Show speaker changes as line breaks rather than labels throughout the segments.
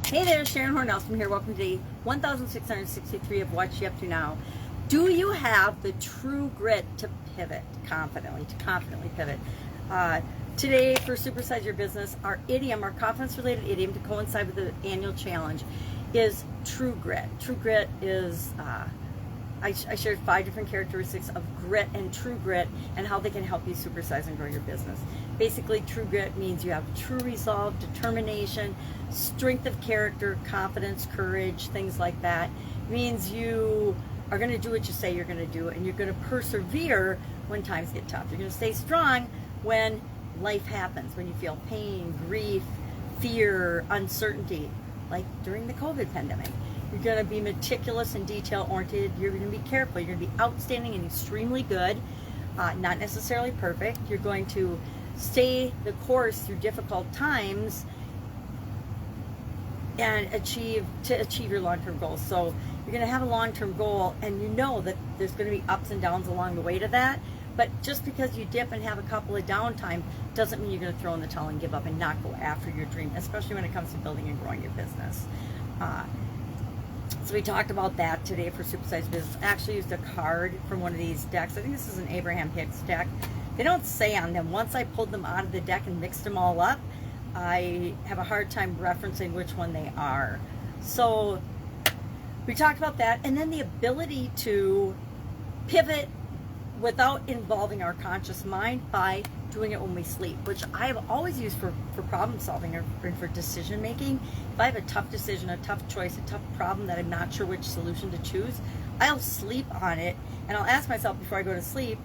Hey there, Sharon Horne-Ellstrom here. Welcome to day 1663 of What You Up To Now. Do you have the true grit to pivot confidently, pivot? Today, for Supersize Your Business, our idiom, our confidence-related idiom to coincide with the annual challenge is true grit. True grit is, I shared 5 different characteristics of grit and true grit and how they can help you supersize and grow your business. Basically, true grit means you have true resolve, determination, strength of character, confidence, courage, things like that. It means you are going to do what you say you're going to do, and you're going to persevere when times get tough. You're going to stay strong when life happens, when you feel pain, grief, fear, uncertainty, like during the COVID pandemic. You're going to be meticulous and detail-oriented. You're going to be careful. You're going to be outstanding and extremely good, not necessarily perfect. You're going to stay the course through difficult times and achieve your long-term goals. So you're going to have a long-term goal, and you know that there's going to be ups and downs along the way to that. But just because you dip and have a couple of downtime doesn't mean you're going to throw in the towel and give up and not go after your dream, especially when it comes to building and growing your business. So we talked about that today for Supersize Business. I actually used a card from one of these decks. I think this is an Abraham Hicks deck. They don't say on them. Once I pulled them out of the deck and mixed them all up, I have a hard time referencing which one they are. So we talked about that, and then the ability to pivot without involving our conscious mind by doing it when we sleep, which I have always used for problem solving or for decision making. If I have a tough decision, a tough choice, a tough problem that I'm not sure which solution to choose, I'll sleep on it, and I'll ask myself before I go to sleep,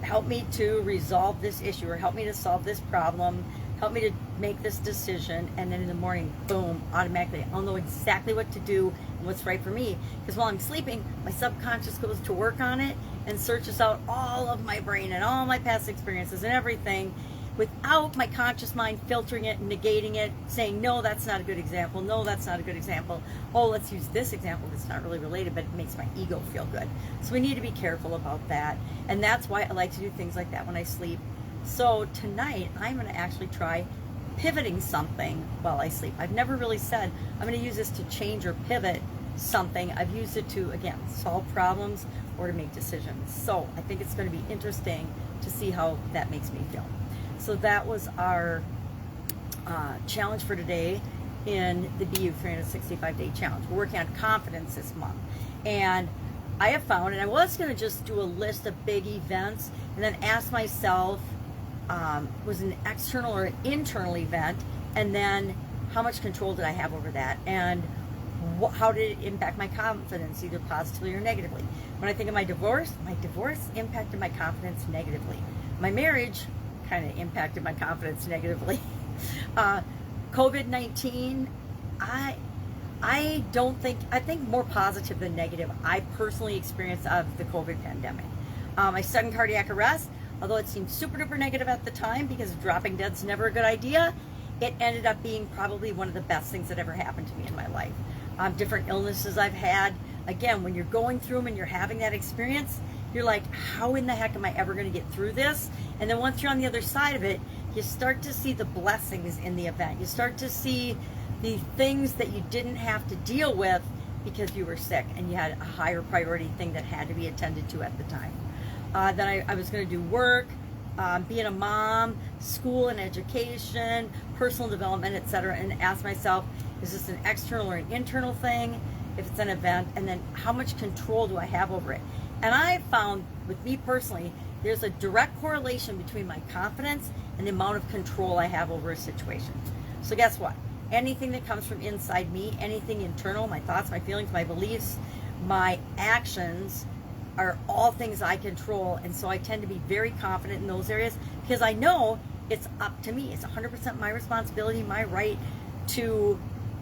help me to resolve this issue, or help me to solve this problem, help me to make this decision, and then in the morning, boom, automatically, I'll know exactly what to do and what's right for me. Because while I'm sleeping, my subconscious goes to work on it and searches out all of my brain and all my past experiences and everything without my conscious mind filtering it and negating it, saying, no, that's not a good example. No, that's not a good example. Oh, let's use this example that's not really related, but it makes my ego feel good. So we need to be careful about that. And that's why I like to do things like that when I sleep. So tonight, I'm going to actually try pivoting something while I sleep. I've never really said, I'm going to use this to change or pivot something. I've used it to, again, solve problems or to make decisions. So I think it's going to be interesting to see how that makes me feel. So that was our challenge for today in the BU 365-day challenge. We're working on confidence this month. And I have found, and I was going to just do a list of big events and then ask myself, was an external or an internal event, and then how much control did I have over that, and how did it impact my confidence, either positively or negatively. When I think of my divorce impacted my confidence negatively. My marriage kind of impacted my confidence negatively. COVID-19, I think more positive than negative. I personally experienced of the COVID pandemic. My sudden cardiac arrest, although it seemed super duper negative at the time because dropping dead's never a good idea, it ended up being probably one of the best things that ever happened to me in my life. Different illnesses I've had, again, when you're going through them and you're having that experience, you're like, how in the heck am I ever going to get through this? And then once you're on the other side of it, you start to see the blessings in the event. You start to see the things that you didn't have to deal with because you were sick and you had a higher priority thing that had to be attended to at the time. Then I was going to do work, being a mom, school and education, personal development, etc., and ask myself, is this an external or an internal thing? If it's an event, and then how much control do I have over it? And I found, with me personally, there's a direct correlation between my confidence and the amount of control I have over a situation. So guess what? Anything that comes from inside me, anything internal, my thoughts, my feelings, my beliefs, my actions, are all things I control. And so I tend to be very confident in those areas because I know it's up to me. It's 100% my responsibility, my right to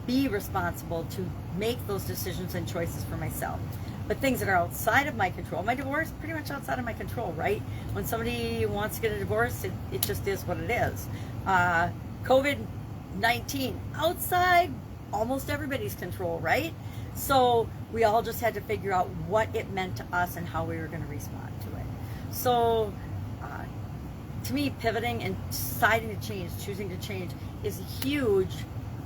be responsible, to make those decisions and choices for myself. But things that are outside of my control, my divorce, pretty much outside of my control, right? When somebody wants to get a divorce, it just is what it is. COVID-19, outside almost everybody's control, right? So we all just had to figure out what it meant to us and how we were going to respond to it. So to me, pivoting and deciding to change, choosing to change, is a huge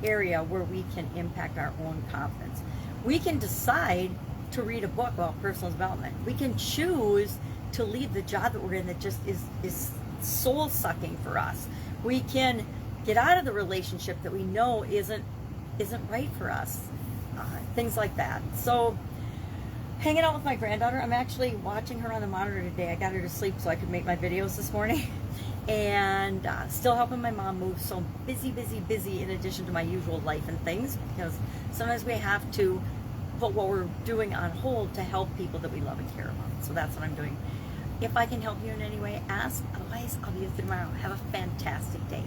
area where we can impact our own confidence. We can decide to read a book about personal development. We can choose to leave the job that we're in that just is soul sucking for us. We can get out of the relationship that we know isn't right for us. Things like that. So hanging out with my granddaughter, I'm actually watching her on the monitor today. I got her to sleep so I could make my videos this morning. And still helping my mom move. So busy in addition to my usual life and things, because sometimes we have to put what we're doing on hold to help people that we love and care about. So that's what I'm doing. If I can help you in any way, ask. Otherwise, I'll be with you tomorrow. Have a fantastic day.